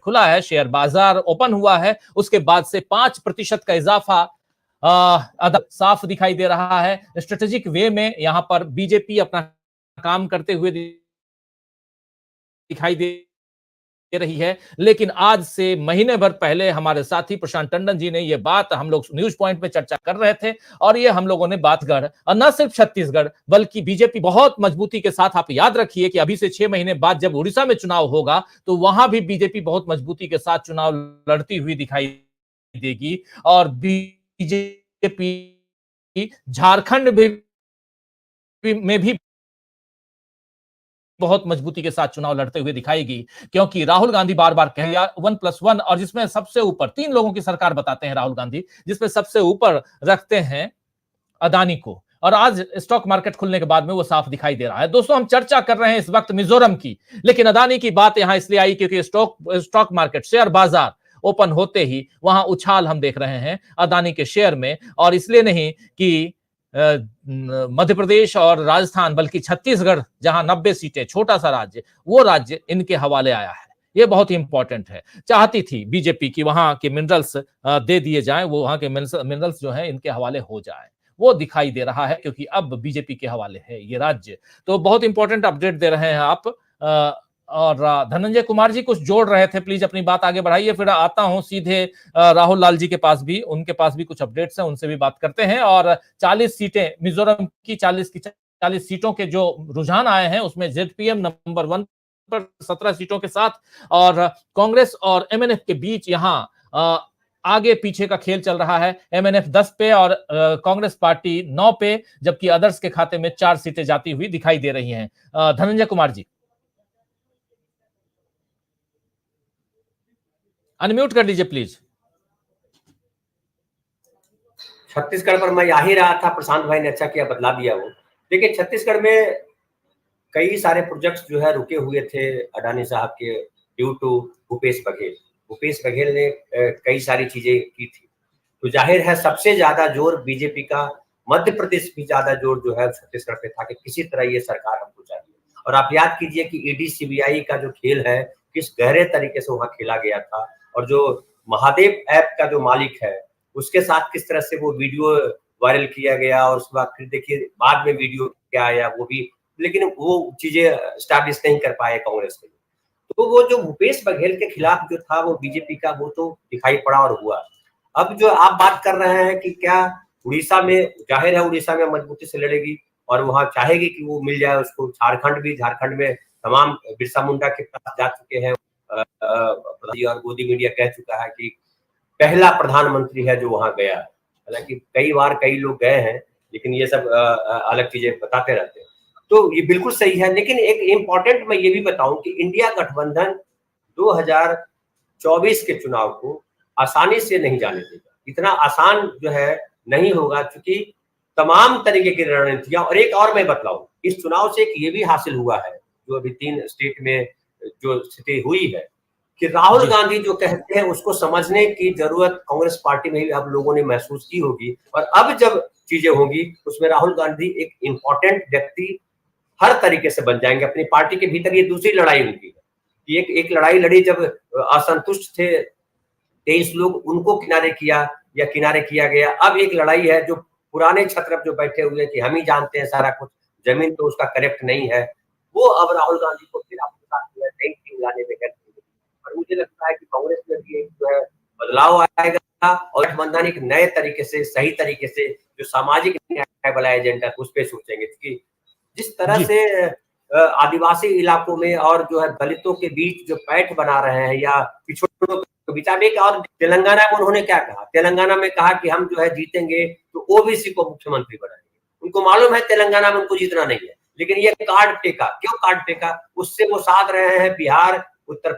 खुला है, शेयर बाजार ओपन हुआ है, उसके बाद से 5% का इजाफा साफ दिखाई दे रहा है। स्ट्रेटेजिक वे में यहां पर बीजेपी अपना काम करते हुए दिखाई दे रही है। लेकिन आज से महीने भर पहले हमारे साथी प्रशांत टंडन जी ने यह बात हम लोग न्यूज पॉइंट में चर्चा कर रहे थे, और ये हम लोगों ने बात कर, और न सिर्फ छत्तीसगढ़ बल्कि बीजेपी बहुत मजबूती के साथ, आप याद रखिए कि अभी से 6 महीने बाद जब उड़ीसा में चुनाव होगा तो वहां भी बीजेपी बहुत मजबूती के साथ चुनाव लड़ती हुई दिखाई देगी, और बीजेपी झारखंड में भी बहुत मजबूती के साथ चुनाव लड़ते हुए दिखाएगी, क्योंकि राहुल गांधी बार बार कह दिया 1+1, और जिसमें सबसे ऊपर 3 लोगों की सरकार बताते हैं राहुल गांधी, जिसमें सबसे ऊपर रखते हैं अदानी को, और आज स्टॉक मार्केट खुलने के बाद में वो साफ दिखाई दे रहा है। दोस्तों, हम चर्चा कर रहे हैं इस वक्त मिजोरम की, लेकिन अदानी की बात यहां इसलिए आई क्योंकि स्टॉक मार्केट, शेयर बाजार ओपन होते ही वहां उछाल हम देख रहे हैं अदानी के शेयर में, और इसलिए नहीं कि मध्य प्रदेश और राजस्थान बल्कि छत्तीसगढ़, जहां 90 सीटें, छोटा सा राज्य, वो राज्य इनके हवाले आया है। ये बहुत ही इंपॉर्टेंट है। चाहती थी बीजेपी की वहां के मिनरल्स दे दिए जाएं, वो वहां के मिनरल्स जो हैं इनके हवाले हो जाएं, वो दिखाई दे रहा है क्योंकि अब बीजेपी के हवाले है ये राज्य। तो बहुत इंपॉर्टेंट अपडेट दे रहे हैं आप। और धनंजय कुमार जी कुछ जोड़ रहे थे, प्लीज अपनी बात आगे बढ़ाइए, फिर आता हूं सीधे राहुल लाल जी के पास भी, उनके पास भी कुछ अपडेट्स हैं, उनसे भी बात करते हैं। और 40 सीटें मिजोरम की, 40 सीटों के जो रुझान आए हैं उसमें जेडपीएम नंबर 1 पर 17 सीटों के साथ, और कांग्रेस और एमएनएफ के बीच यहां आगे पीछे का खेल चल रहा है। एमएनएफ 10 पे और कांग्रेस पार्टी 9 पे, जबकि अदर्स के खाते में 4 सीटें जाती हुई दिखाई दे रही हैं। धनंजय कुमार जी अनम्यूट कर लीजिए प्लीज। छत्तीसगढ़ पर मैं आ ही रहा था, प्रशांत भाई ने अच्छा किया बदला दिया वो। देखिए, छत्तीसगढ़ में कई सारे प्रोजेक्ट्स जो है रुके हुए थे अडानी साहब के, ड्यू टू भूपेश बघेल। भूपेश बघेल ने कई सारी चीजें की थी, तो जाहिर है सबसे ज्यादा जोर बीजेपी का, मध्य प्रदेश भी ज्यादा जोर जो है छत्तीसगढ़ पे था कि किसी तरह ये सरकार हमको चाहिए। और आप याद कीजिए कि ईडी सीबीआई का जो खेल है किस गहरे तरीके से वहां खेला गया था, और जो महादेव ऐप का जो मालिक है उसके साथ किस तरह से वो वीडियो वायरल किया गया, और उसके बाद फिर देखिए बाद में वीडियो क्या आया वो भी, लेकिन वो चीजें स्टैब्लिश नहीं कर पाए कांग्रेस में। तो वो जो भूपेश बघेल के खिलाफ जो था वो बीजेपी का, वो तो दिखाई पड़ा और हुआ। अब जो आप बात कर रहे हैं कि क्या उड़ीसा में, जाहिर है उड़ीसा में मजबूती से लड़ेगी और वहां चाहेगी कि वो मिल जाए उसको। झारखंड में तमाम बिरसा मुंडा के पास जा चुके हैं, और मोदी मीडिया कह चुका है कि पहला प्रधानमंत्री है जो वहां गया। हालांकि कई बार कई लोग गए हैं, लेकिन ये सब अलग चीजें बताते रहते हैं, तो ये बिल्कुल सही है। लेकिन एक इम्पॉर्टेंट मैं ये भी बताऊं कि इंडिया गठबंधन 2024 के चुनाव को आसानी से नहीं जाने देगा, इतना आसान जो है नहीं होगा, क्योंकि तमाम तरीके की रणनीतियां। और एक और मैं बतलाऊं, इस चुनाव से एक ये भी हासिल हुआ है, जो अभी 3 स्टेट में जो स्थिति हुई है, कि राहुल गांधी जो कहते हैं उसको समझने की जरूरत कांग्रेस पार्टी में भी अब लोगों ने महसूस की होगी। और अब जब चीजें होंगी उसमें राहुल गांधी एक इम्पोर्टेंट व्यक्ति हर तरीके से बन जाएंगे अपनी पार्टी के भीतर। ये दूसरी लड़ाई उनकी है, एक लड़ाई लड़ी जब असंतुष्ट थे 23 लोग, उनको किनारे किया गया। अब एक लड़ाई है जो पुराने छत्रप जो बैठे हुए कि हम ही जानते हैं सारा कुछ, जमीन तो उसका करेक्ट नहीं है, वो अब राहुल गांधी को फिर अपने साथ नई टीम लाने में करते। और मुझे लगता है कि कांग्रेस में भी एक जो है बदलाव आएगा, और गठबंधन एक नए तरीके से, सही तरीके से जो सामाजिक न्याय वाला एजेंडा उस पर सोचेंगे। क्योंकि जिस तरह से आदिवासी इलाकों में और जो है दलितों के बीच जो पैठ बना रहे हैं, या पिछड़ों के बीच, अब एक और तेलंगाना में उन्होंने क्या कहा, तेलंगाना में कहा कि हम जो है जीतेंगे तो ओबीसी को मुख्यमंत्री बनाएंगे। उनको मालूम है तेलंगाना में उनको जीतना नहीं है, लेकिन ये कार्ड टेका। क्यों कार्ड टेका? उससे वो साध रहे हैं बिहार उत्तर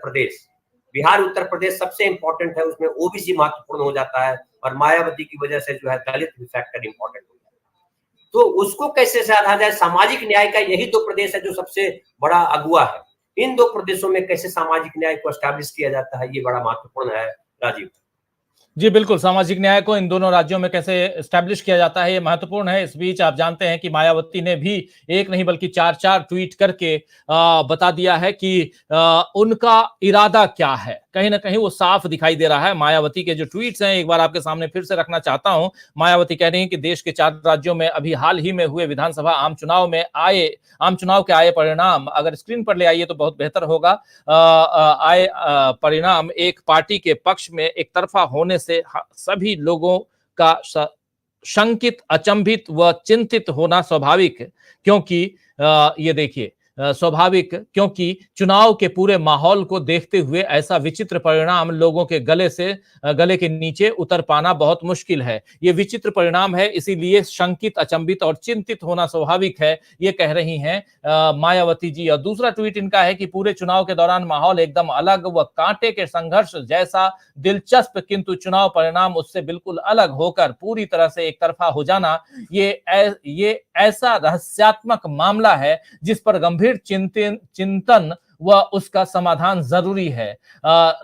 प्रदेश सबसे इंपॉर्टेंट है, उसमें ओबीसी महत्वपूर्ण हो जाता है, और मायावती की वजह से जो है दलित फैक्टर इंपॉर्टेंट हो जाता है। तो उसको कैसे साधा जाए? सामाजिक न्याय का यही 2 प्रदेश है जो सबसे बड़ा अगुआ है। इन 2 प्रदेशों में कैसे सामाजिक न्याय को एस्टैब्लिश किया जाता है, ये बड़ा महत्वपूर्ण है राजीव। जी बिल्कुल, सामाजिक न्याय को इन दोनों राज्यों में कैसे एस्टैब्लिश किया जाता है ये महत्वपूर्ण है। इस बीच आप जानते हैं कि मायावती ने भी एक नहीं बल्कि 4 ट्वीट करके बता दिया है कि उनका इरादा क्या है। कहीं ना कहीं वो साफ दिखाई दे रहा है। मायावती के जो ट्वीट्स हैं एक बार आपके सामने फिर से रखना चाहता हूं। मायावती कह रही हैं कि देश के 4 राज्यों में अभी हाल ही में हुए विधानसभा आम चुनाव के आए परिणाम अगर स्क्रीन पर ले आइए तो बहुत बेहतर होगा। आए परिणाम एक पार्टी के पक्ष में एक तरफा होने से सभी लोगों का शंकित, अचंभित व चिंतित होना स्वाभाविक है, क्योंकि ये देखिए स्वाभाविक, क्योंकि चुनाव के पूरे माहौल को देखते हुए ऐसा विचित्र परिणाम लोगों के गले के नीचे उतर पाना बहुत मुश्किल है। ये विचित्र परिणाम है, इसीलिए शंकित, अचंभित और चिंतित होना स्वाभाविक है, ये कह रही हैं मायावती जी। और दूसरा ट्वीट इनका है कि पूरे चुनाव के दौरान माहौल एकदम अलग व कांटे के संघर्ष जैसा दिलचस्प, किंतु चुनाव परिणाम उससे बिल्कुल अलग होकर पूरी तरह से एक तरफा हो जाना, ये ऐसा रहस्यात्मक मामला है जिस पर गंभीर चिंतन व उसका समाधान जरूरी है।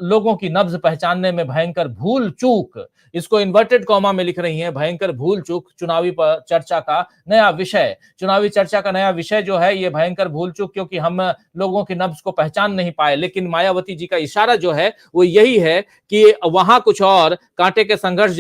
लोगों की नब्ज पहचानने में भयंकर भूल चूक, इसको इन्वर्टेड कॉमा में लिख रही हैं, भयंकर भूल चूक चुनावी चर्चा का नया विषय। चुनावी चर्चा का नया विषय जो है ये भयंकर भूल चूक, क्योंकि हम लोगों की नब्ज को पहचान नहीं पाए। लेकिन मायावती जी का इशारा जो है वो यही है कि वहां कुछ और कांटे के संघर्ष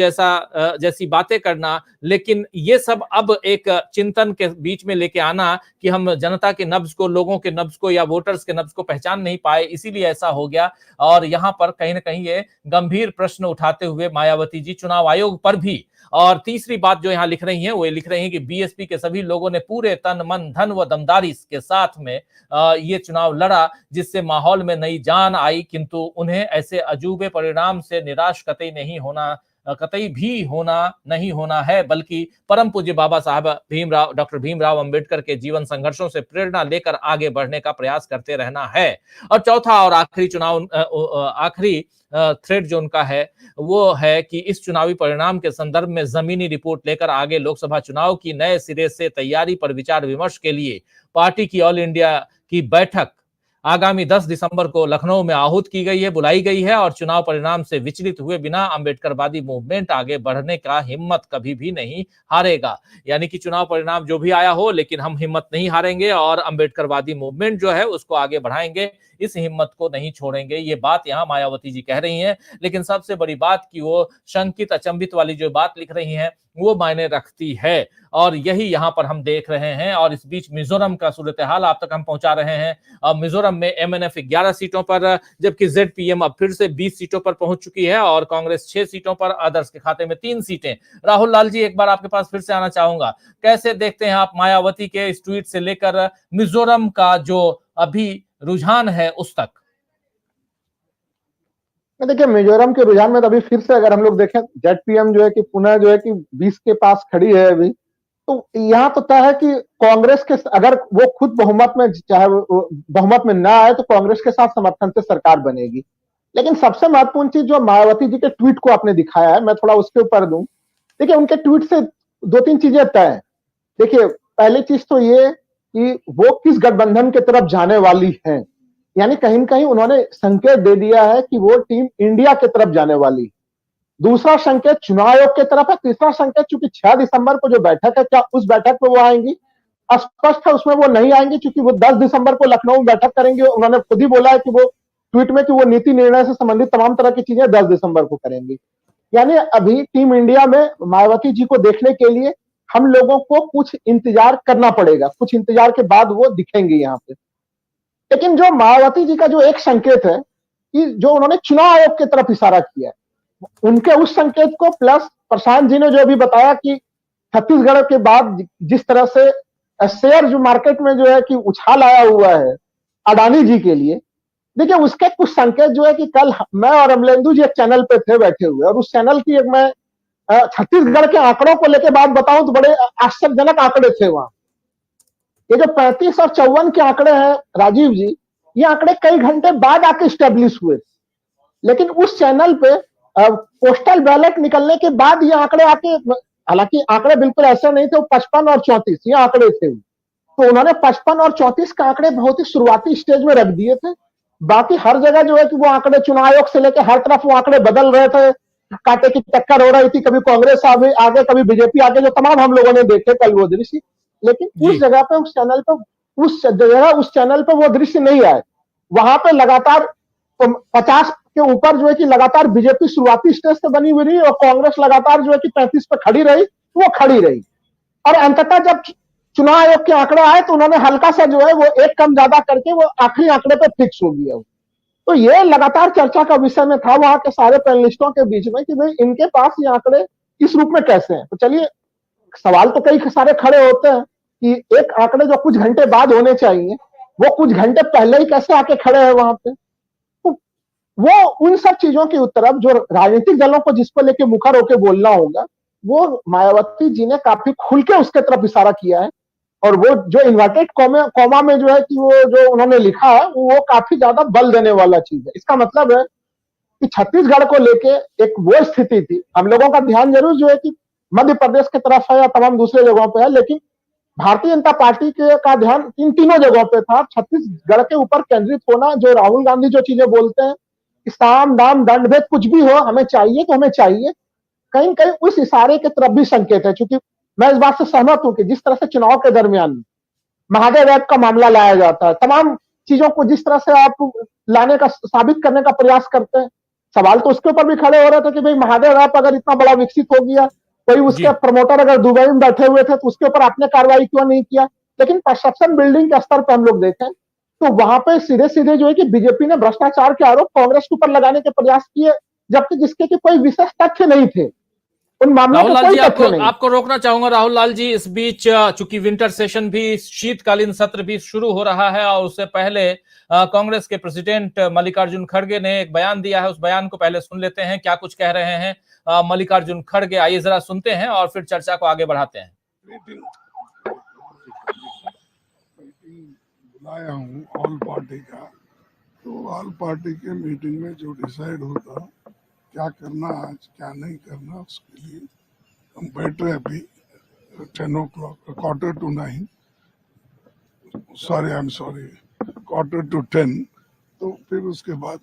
जैसी बातें करना, लेकिन ये सब अब एक चिंतन के बीच में लेके आना कि हम जनता के नब्ज को, लोगों के नब्ज को या वोटर्स के नब्ज को पहचान नहीं पाए, इसीलिए ऐसा हो गया। और यहां पर कहीं ना कहीं ये गंभीर प्रश्न उठाते हुए मायावती जी चुनाव आयोग पर भी। और तीसरी बात जो यहां लिख रही हैं वो ये लिख रही हैं कि बीएसपी के सभी लोगों ने पूरे तन, मन, धन व दमदारी के साथ में ये चुनाव लड़ा, जिससे माहौल में नई जान आई, किंतु उन्हें ऐसे अजूबे परिणाम से निराश कतई भी नहीं होना है, बल्कि परम पूज्य बाबा साहब डॉक्टर भीमराव अंबेडकर के जीवन संघर्षों से प्रेरणा लेकर आगे बढ़ने का प्रयास करते रहना है। और चौथा और आखिरी थ्रेड जो उनका है वो है कि इस चुनावी परिणाम के संदर्भ में जमीनी रिपोर्ट लेकर आगे लोकसभा चुनाव की नए सिरे से तैयारी पर विचार विमर्श के लिए पार्टी की ऑल इंडिया की बैठक आगामी 10 दिसंबर को लखनऊ में आहूत की गई है, बुलाई गई है। और चुनाव परिणाम से विचलित हुए बिना अंबेडकरवादी मूवमेंट आगे बढ़ने का हिम्मत कभी भी नहीं हारेगा। यानी कि चुनाव परिणाम जो भी आया हो, लेकिन हम हिम्मत नहीं हारेंगे और अंबेडकरवादी मूवमेंट जो है उसको आगे बढ़ाएंगे, इस हिम्मत को नहीं छोड़ेंगे। ये बात यहाँ मायावती जी कह रही हैं। लेकिन सबसे बड़ी बात कि वो शंकित, अचंभित वाली जो बात लिख रही हैं वो मायने रखती है, और यही यहाँ पर हम देख रहे हैं। और इस बीच मिजोरम का सूरत हाल आप तक हम पहुंचा रहे हैं। मिजोरम में एमएनएफ 11 सीटों पर, जबकि जेडपीएम अब फिर से 20 सीटों पर पहुंच चुकी है और कांग्रेस 6 सीटों पर, अदर्स के खाते में 3 सीटें। राहुल लाल जी, एक बार आपके पास फिर से आना चाहूंगा, कैसे देखते हैं आप मायावती के इस ट्वीट से लेकर मिजोरम का जो अभी रुझान है उस तक? देखिए, मिजोरम के रुझान में तो अभी फिर से अगर हम लोग देखें, जेडपीएम जो है कि पुनः जो है कि 20 के पास खड़ी है अभी, तो यहाँ तो तय है कि कांग्रेस के, अगर वो खुद बहुमत में, चाहे बहुमत में ना आए तो कांग्रेस के साथ समर्थन से सरकार बनेगी। लेकिन सबसे महत्वपूर्ण चीज जो मायावती जी के ट्वीट को आपने दिखाया है, मैं थोड़ा उसके ऊपर दूं। देखिए, उनके ट्वीट से 2-3 चीजें तय है। देखिए, पहली चीज तो ये कि वो किस गठबंधन की तरफ जाने वाली हैं, यानी कहीं न कहीं उन्होंने संकेत दे दिया है कि वो टीम इंडिया की तरफ जाने वाली। दूसरा संकेत चुनाव आयोग की तरफ है। तीसरा संकेत, चूंकि 6 दिसंबर को जो बैठक है, क्या उस बैठक में वो आएंगी? स्पष्ट है उसमें वो नहीं आएंगी, क्योंकि वो 10 दिसंबर को लखनऊ में बैठक करेंगे। उन्होंने खुद ही बोला है कि वो ट्वीट में कि वो नीति निर्णय से संबंधित तमाम तरह की चीजें 10 दिसंबर को करेंगी। यानी अभी टीम इंडिया में मायावती जी को देखने के लिए हम लोगों को कुछ इंतजार करना पड़ेगा, कुछ इंतजार के बाद वो दिखेंगे यहाँ पे। लेकिन जो मायावती जी का जो एक संकेत है कि जो उन्होंने चुनाव आयोग की तरफ इशारा किया है, उनके उस संकेत को प्लस प्रशांत जी ने जो अभी बताया कि छत्तीसगढ़ के बाद जिस तरह से शेयर जो मार्केट में जो है कि उछाल आया हुआ है अडानी जी के लिए, देखिए उसके कुछ संकेत जो है कि कल मैं और अमलेंदु जी एक चैनल पे थे बैठे हुए, और उस चैनल की एक मैं छत्तीसगढ़ के आंकड़ों को लेकर बात बताऊं तो बड़े आश्चर्यजनक आंकड़े थे वहां। ये जो 35 और 54 के आंकड़े हैं राजीव जी, ये आंकड़े कई घंटे बाद आके स्टेब्लिश हुए, लेकिन उस चैनल पे पोस्टल बैलेट निकलने के बाद ये आंकड़े आके, हालांकि आंकड़े बिल्कुल ऐसे नहीं थे, 55 और 34 ये आंकड़े थे। तो उन्होंने 55 और 34 के आंकड़े बहुत ही शुरुआती स्टेज में रख दिए थे। बाकी हर जगह जो है कि वो आंकड़े चुनाव आयोग से लेकर हर तरफ वो आंकड़े बदल रहे थे, कांटे की टक्कर हो रही थी, कभी कांग्रेस आगे कभी बीजेपी आगे, जो तमाम हम लोगों ने देखे कल वो दृश्य। लेकिन उस जगह पे, उस चैनल पे वो दृश्य नहीं आए। वहां पे लगातार 50 के ऊपर जो है कि लगातार बीजेपी शुरुआती स्टेज से बनी हुई रही और कांग्रेस लगातार जो है कि 35 पे खड़ी रही, वो खड़ी रही। और अंततः जब चुनाव आयोग के आंकड़े आए तो उन्होंने हल्का सा जो है वो एक कम ज्यादा करके वो आखिरी आंकड़े पे फिक्स हो गया। तो ये लगातार चर्चा का विषय में था वहां के सारे पैनलिस्टों के बीच में कि भाई इनके पास ये आंकड़े इस रूप में कैसे हैं। तो चलिए, सवाल तो कई सारे खड़े होते हैं कि एक आंकड़े जो कुछ घंटे बाद होने चाहिए वो कुछ घंटे पहले ही कैसे आके खड़े हैं वहां पे। तो वो उन सब चीजों की तरफ जो राजनीतिक दलों को जिसको लेके मुखर होकर बोलना होगा, वो मायावती जी ने काफी खुल के उसके तरफ इशारा किया है। और वो जो इन्वर्टेड कॉमा में जो है कि वो जो उन्होंने लिखा है वो काफी ज्यादा बल देने वाला चीज है। इसका मतलब है कि छत्तीसगढ़ को लेके एक वो स्थिति थी, हम लोगों का ध्यान जरूर जो है कि मध्य प्रदेश की तरफ है या तमाम दूसरे जगहों पे है, लेकिन भारतीय जनता पार्टी के का ध्यान इन तीनों जगहों पे था। छत्तीसगढ़ के ऊपर केंद्रित होना, जो राहुल गांधी जो चीजें बोलते हैं कि साम दाम दंड भेद कुछ भी हो हमें चाहिए तो हमें चाहिए, कहीं कहीं उस इशारे की तरफ भी संकेत है। क्योंकि मैं इस बात से सहमत हूं कि जिस तरह से चुनाव के दरमियान महादेव ऐप का मामला लाया जाता है, तमाम चीजों को जिस तरह से आप लाने का साबित करने का प्रयास करते हैं, सवाल तो उसके ऊपर भी खड़े हो रहे थे कि भाई महादेव ऐप अगर इतना बड़ा विकसित हो गया, कोई उसके प्रमोटर अगर दुबई में बैठे हुए थे तो उसके ऊपर आपने कार्रवाई क्यों नहीं किया। लेकिन परसेप्शन बिल्डिंग के स्तर पर हम लोग देखें तो वहां पे सीधे सीधे जो है कि बीजेपी ने भ्रष्टाचार के आरोप कांग्रेस के ऊपर लगाने के प्रयास किए, जबकि जिसके कि कोई विशेष तथ्य नहीं थे उन मामलों राहुल में। लाल जी, कोई तथ्य नहीं। आपको रोकना चाहूंगा राहुल लाल जी। इस बीच चूंकि विंटर सेशन भी, शीतकालीन सत्र भी शुरू हो रहा है और उससे पहले कांग्रेस के प्रेसिडेंट मल्लिकार्जुन खड़गे ने एक बयान दिया है। उस बयान को पहले सुन लेते हैं, क्या कुछ कह रहे हैं मल्लिकार्जुन खड़गे। आइए जरा सुनते हैं और फिर चर्चा को आगे बढ़ाते हैं। बुलाया हूँ ऑल पार्टी का, तो ऑल पार्टी के मीटिंग में जो डिसाइड होता क्या करना आज क्या नहीं करना, उसके लिए हम बैठ रहे अभी 10 o'clock, 8:45, sorry I am sorry 9:45, तो फिर उसके बाद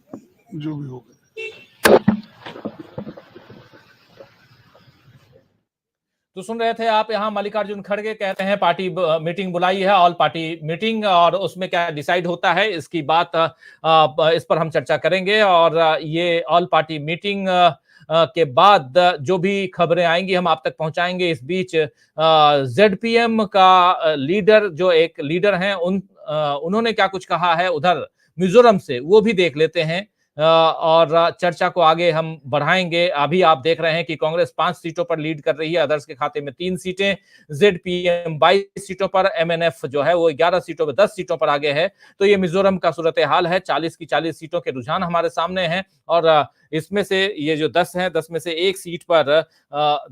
जो भी होगा। तो सुन रहे थे आप, यहाँ मल्लिकार्जुन खड़गे कहते हैं पार्टी मीटिंग बुलाई है, ऑल पार्टी मीटिंग, और उसमें क्या डिसाइड होता है इसकी बात इस पर हम चर्चा करेंगे। और ये ऑल पार्टी मीटिंग के बाद जो भी खबरें आएंगी हम आप तक पहुंचाएंगे। इस बीच ZPM का लीडर, जो एक लीडर हैं, उन्होंने क्या कुछ कहा है उधर मिजोरम से, वो भी देख लेते हैं और चर्चा को आगे हम बढ़ाएंगे। अभी आप देख रहे हैं कि कांग्रेस 5 सीटों पर लीड कर रही है, अदर्स के खाते में 3 सीटें, ZPM 22 सीटों पर, MNF जो है वो 11 सीटों पर, 10 सीटों पर आगे है। तो ये मिजोरम का सूरत हाल है। 40 की 40 सीटों के रुझान हमारे सामने हैं और इसमें से ये जो 10 है, 10 में से एक सीट पर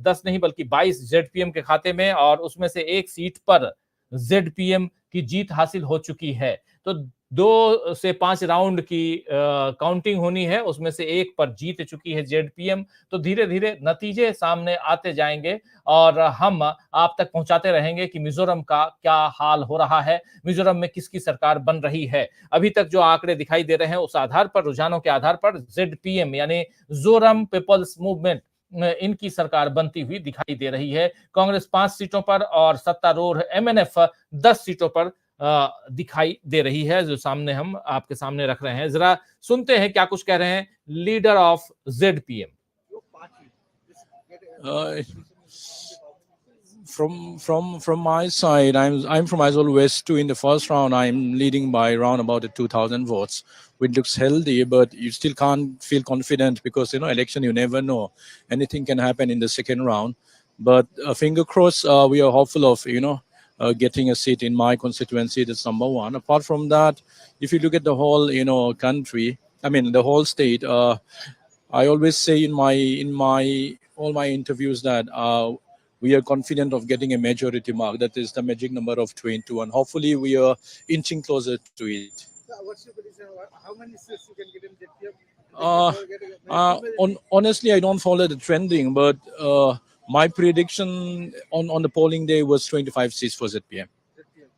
10 नहीं बल्कि 22 ZPM के खाते में, और उसमें से एक सीट पर ZPM की जीत हासिल हो चुकी है। तो 2 से 5 राउंड की काउंटिंग होनी है, उसमें से एक पर जीत चुकी है ZPM। तो धीरे धीरे नतीजे सामने आते जाएंगे और हम आप तक पहुंचाते रहेंगे कि मिजोरम का क्या हाल हो रहा है, मिजोरम में किसकी सरकार बन रही है। अभी तक जो आंकड़े दिखाई दे रहे हैं उस आधार पर, रुझानों के आधार पर ZPM यानी जोरम पीपल्स मूवमेंट, इनकी सरकार बनती हुई दिखाई दे रही है। कांग्रेस 5 सीटों पर और सत्तारूढ़ MNF 10 सीटों पर दिखाई दे रही है, जो सामने हम आपके सामने रख रहे हैं। जरा सुनते हैं क्या कुछ कह रहे हैं leader of ZPM। From my side, I'm from Aizawl West 2. In the first round, I'm leading by around about 2,000 votes, which looks healthy, but you still can't feel confident because election, you never know, anything can happen in the second round. But finger crossed, we are hopeful of getting a seat in my constituency. That's number one. Apart from that, if you look at the whole country, I mean the whole state, I always say in all my interviews that we are confident of getting a majority mark. That is the magic number of 22, and hopefully we are inching closer to it. What's your prediction? How many seats you can get in ZPM? Honestly, I don't follow the trending, but my prediction on the polling day was 25 seats for ZPM.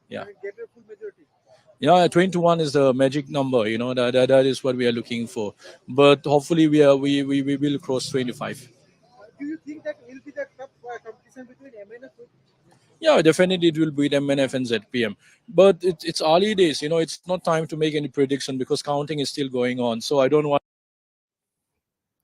Yeah. Can you get a full majority? Yeah, 21 is the magic number. That is what we are looking for. But hopefully we will cross 25. Do you think that will be the tough competition between MNF? Yeah, definitely it will beat MNF and ZPM. But it's early days. It's not time to make any prediction because counting is still going on. So I don't want.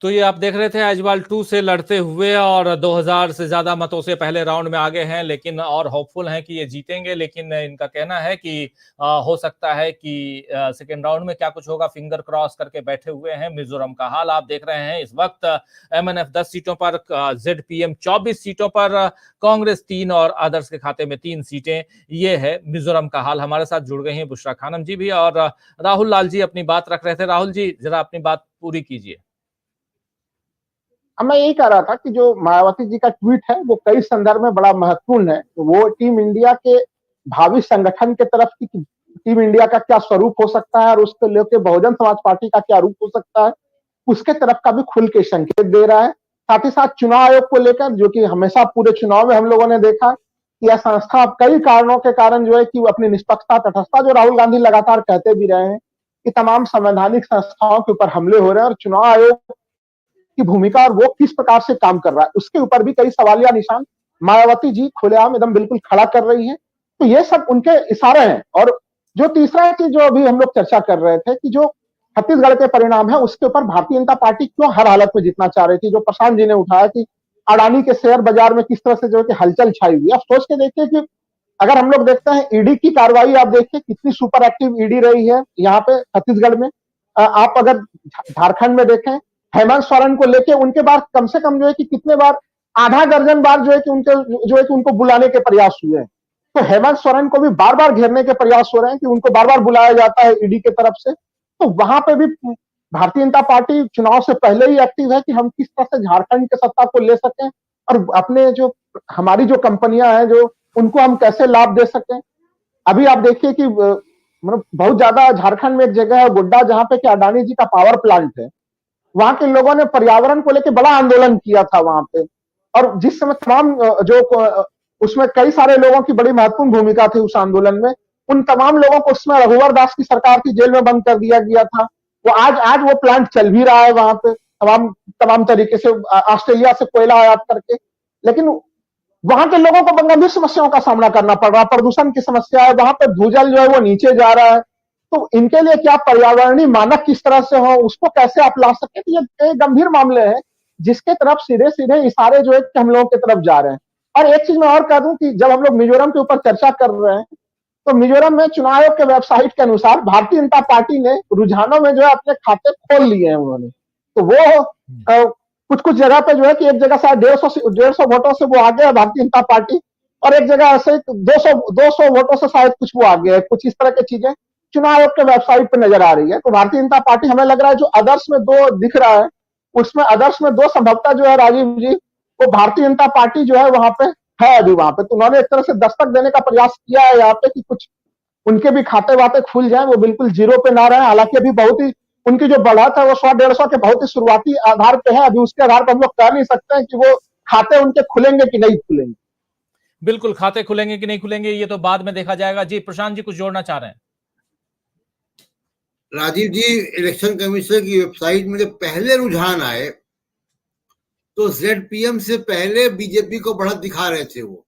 तो ये आप देख रहे थे अजवाल 2 से लड़ते हुए और 2000 से ज्यादा मतों से पहले राउंड में आगे हैं, लेकिन और होपफुल हैं कि ये जीतेंगे। लेकिन इनका कहना है कि हो सकता है कि सेकेंड राउंड में क्या कुछ होगा, फिंगर क्रॉस करके बैठे हुए हैं। मिजोरम का हाल आप देख रहे हैं इस वक्त। MNF 10 सीटों पर, ZPM 24 सीटों पर, कांग्रेस 3 और अदर्स के खाते में 3 सीटें। ये है मिजोरम का हाल। हमारे साथ जुड़ गई हैं बुशरा खानम जी भी और राहुल लाल जी अपनी बात रख रहे थे। राहुल जी जरा अपनी बात पूरी कीजिए। अब मैं यही कह रहा था कि जो मायावती जी का ट्वीट है वो कई संदर्भ में बड़ा महत्वपूर्ण है। वो टीम इंडिया के भावी संगठन के तरफ की टीम इंडिया का क्या स्वरूप हो सकता है और उसको लेकर बहुजन समाज पार्टी का क्या रूप हो सकता है, उसके तरफ का भी खुल के संकेत दे रहा है। साथ ही साथ चुनाव आयोग को लेकर, जो कि हमेशा पूरे चुनाव में हम लोगों ने देखा कि यह संस्था कई कारणों के कारण जो है कि अपनी निष्पक्षता, तटस्थता, जो राहुल गांधी लगातार कहते भी रहे हैं कि तमाम संवैधानिक संस्थाओं के ऊपर हमले हो रहे हैं और चुनाव आयोग की भूमिका और वो किस प्रकार से काम कर रहा है उसके ऊपर भी कई सवालिया निशान मायावती जी खुलेआम एकदम बिल्कुल खड़ा कर रही हैं। तो ये सब उनके इशारे हैं। और जो तीसरा चीज जो अभी हम लोग चर्चा कर रहे थे कि जो छत्तीसगढ़ के परिणाम है उसके ऊपर भारतीय जनता पार्टी क्यों हर हालत में जीतना चाह रही थी, जो प्रशांत जी ने उठाया कि अडानी के शेयर बाजार में किस तरह से जो है कि हलचल छाई हुई है। आप सोच के देखिए कि अगर हम लोग देखते हैं ईडी की कार्रवाई, आप देखिए कितनी सुपर एक्टिव ईडी रही है यहाँ पे छत्तीसगढ़ में। आप अगर झारखंड में देखें हेमंत सोरेन को लेके उनके बाद कम से कम जो है कि कितने बार, आधा दर्जन बार जो है कि उनके जो है कि उनको बुलाने के प्रयास हुए हैं। तो हेमंत सोरेन को भी बार बार घेरने के प्रयास हो रहे हैं कि उनको बार बार बुलाया जाता है ईडी की तरफ से। तो वहां पे भी भारतीय जनता पार्टी चुनाव से पहले ही एक्टिव है कि हम किस तरह से झारखंड के सत्ता को ले सकें और अपने जो हमारी जो कंपनियां हैं जो उनको हम कैसे लाभ दे सकें। अभी आप देखिए कि मतलब बहुत ज्यादा झारखंड में एक जगह है गोड्डा जहां पे कि अडानी जी का पावर प्लांट है। वहां के लोगों ने पर्यावरण को लेकर बड़ा आंदोलन किया था वहां पे। और जिस समय तमाम जो उसमें कई सारे लोगों की बड़ी महत्वपूर्ण भूमिका थी उस आंदोलन में, उन तमाम लोगों को उसमें रघुवर दास की सरकार की जेल में बंद कर दिया गया था। वो आज वो प्लांट चल भी रहा है वहां पे तमाम तरीके से ऑस्ट्रेलिया से कोयला आयात करके। लेकिन वहां के लोगों को गंभीर समस्याओं का सामना करना पड़ रहा है। प्रदूषण की समस्या है, वहां पे भूजल जो है वो नीचे जा रहा है। तो इनके लिए क्या पर्यावरणीय मानक किस तरह से हो, उसको कैसे आप ला सकते हैं, तो ये गंभीर मामले हैं जिसके तरफ सीधे सीधे इशारे जो है हम लोगों की तरफ जा रहे हैं। और एक चीज मैं और कह दूं कि जब हम लोग मिजोरम के ऊपर चर्चा कर रहे हैं तो मिजोरम में चुनाव आयोग के वेबसाइट के अनुसार भारतीय जनता पार्टी ने रुझानों में जो है अपने खाते खोल लिए हैं उन्होंने। तो वो कुछ कुछ जगह पे जो है कि एक जगह शायद 150 वोटों से वो आगे है भारतीय जनता पार्टी, और एक जगह ऐसे 200 वोटों से शायद कुछ वो आगे है। कुछ इस तरह की चीजें चुनाव आयोग के वेबसाइट पे नजर आ रही है। तो भारतीय जनता पार्टी, हमें लग रहा है जो अदर्श में 2 दिख रहा है उसमें अदर्श में 2 संभवतः जो है राजीव जी, वो भारतीय जनता पार्टी जो है वहां पे है अभी वहां पे। तो उन्होंने एक तरह से दस्तक देने का प्रयास किया है यहाँ पे कि कुछ उनके भी खाते वाते खुल जाए, वो बिल्कुल जीरो पे ना रहे। हालांकि अभी बहुत ही उनकी जो बढ़त है वो 100-150 के बहुत ही शुरुआती आधार पे है। अभी उसके आधार पर हम लोग कह नहीं सकते हैं कि वो खाते उनके खुलेंगे कि नहीं खुलेंगे। बिल्कुल, खाते खुलेंगे कि नहीं खुलेंगे ये तो बाद में देखा जाएगा। जी प्रशांत जी कुछ जोड़ना चाह रहे हैं? राजीव जी, इलेक्शन कमीशन की वेबसाइट में जब पहले रुझान आए तो ZPM से पहले बीजेपी को बढ़त दिखा रहे थे वो।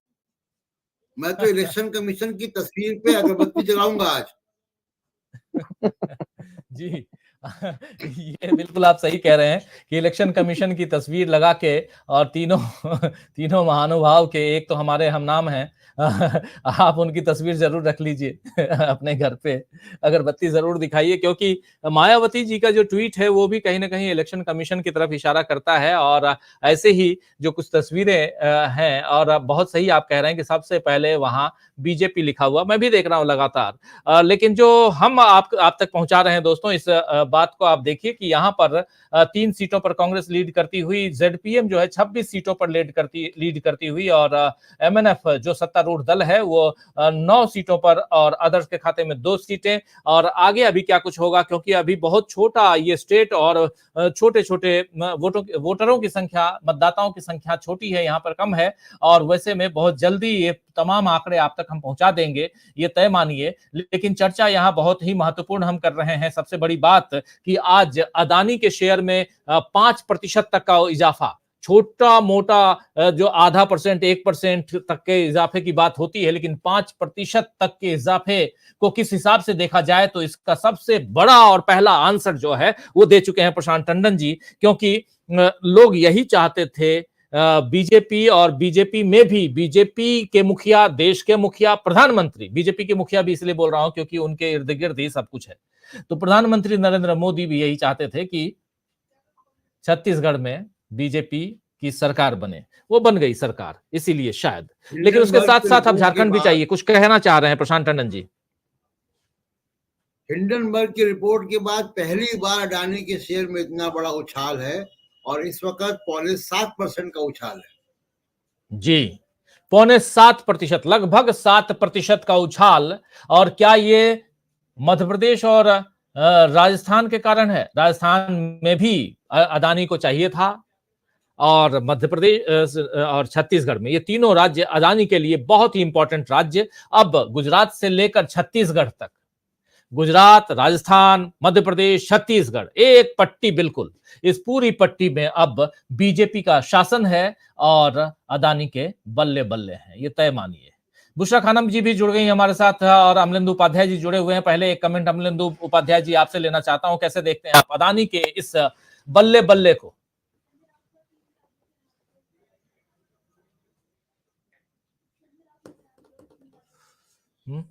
मैं तो इलेक्शन कमीशन की तस्वीर पे अगरबत्ती जलाऊंगा आज। जी ये बिल्कुल आप सही कह रहे हैं कि इलेक्शन कमीशन की तस्वीर लगा के और तीनों महानुभाव के, एक तो हमारे हम नाम हैं आप उनकी तस्वीर जरूर रख लीजिए अपने घर पे, अगरबत्ती जरूर दिखाइए, क्योंकि मायावती जी का जो ट्वीट है वो भी कहीं ना कहीं इलेक्शन कमीशन की तरफ इशारा करता है। और ऐसे ही जो कुछ तस्वीरें हैं, और बहुत सही आप कह रहे हैं कि सबसे पहले वहां बीजेपी लिखा हुआ मैं भी देख रहा हूं लगातार। लेकिन जो हम आप तक पहुंचा रहे हैं दोस्तों, इस बात को आप देखिए कि यहाँ पर 3 सीटों पर कांग्रेस लीड करती हुई, ZPM जो है 26 सीटों पर लीड करती हुई, और MNF जो सत्तारूढ़ दल है वो 9 सीटों पर, और अदर्स के खाते में 2 सीटें। और आगे अभी क्या कुछ होगा, क्योंकि अभी बहुत छोटा ये स्टेट और छोटे छोटे वोटरों की संख्या, मतदाताओं की संख्या छोटी है, यहाँ पर कम है। और वैसे में बहुत जल्दी ये तमाम आंकड़े आप तक हम पहुंचा देंगे, ये तय मानिए। लेकिन चर्चा यहाँ बहुत ही महत्वपूर्ण हम कर रहे हैं। सबसे बड़ी बात कि आज अदानी के शेयर में 5% तक का इजाफा छोटा मोटा जो आधा परसेंट 1% तक के इजाफे की बात होती है, लेकिन 5% तक के इजाफे को किस हिसाब से देखा जाए तो इसका सबसे बड़ा और पहला आंसर जो है वो दे चुके हैं प्रशांत टंडन जी, क्योंकि लोग यही चाहते थे। बीजेपी और बीजेपी में भी बीजेपी के मुखिया, देश के मुखिया, प्रधानमंत्री, बीजेपी के मुखिया भी इसलिए बोल रहा हूं क्योंकि उनके इर्द गिर्द ही सब कुछ है, तो प्रधानमंत्री नरेंद्र मोदी भी यही चाहते थे कि छत्तीसगढ़ में बीजेपी की सरकार बने। वो बन गई सरकार, इसीलिए शायद। लेकिन उसके हिंडनबर्ग साथ की साथ अब रिपोर्ट के झारखंड भी बाद चाहिए, कुछ कहना चाह रहे हैं प्रशांत टंडन जी। हिंडनबर्ग की रिपोर्ट के बाद पहली बार अडानी के शेयर में इतना बड़ा उछाल है और इस वक्त 7.5% का उछाल है। जी, 7.25%, लगभग 7% का उछाल। और क्या ये मध्य प्रदेश और राजस्थान के कारण है? राजस्थान में भी अदानी को चाहिए था, और मध्य प्रदेश और छत्तीसगढ़ में, ये तीनों राज्य अदानी के लिए बहुत ही इंपॉर्टेंट राज्य। अब गुजरात से लेकर छत्तीसगढ़ तक, गुजरात, राजस्थान, मध्य प्रदेश, छत्तीसगढ़, एक पट्टी, बिल्कुल इस पूरी पट्टी में अब बीजेपी का शासन है और अदानी के बल्ले बल्ले हैं, ये तय मानिए। बुशरा खानम जी भी जुड़ गई हमारे साथ और अमलेंदु उपाध्याय जी जुड़े हुए हैं। पहले एक कमेंट अमलेंदु उपाध्याय जी आपसे लेना चाहता हूं, कैसे देखते हैं आप अदानी के इस बल्ले बल्ले को? हम्म?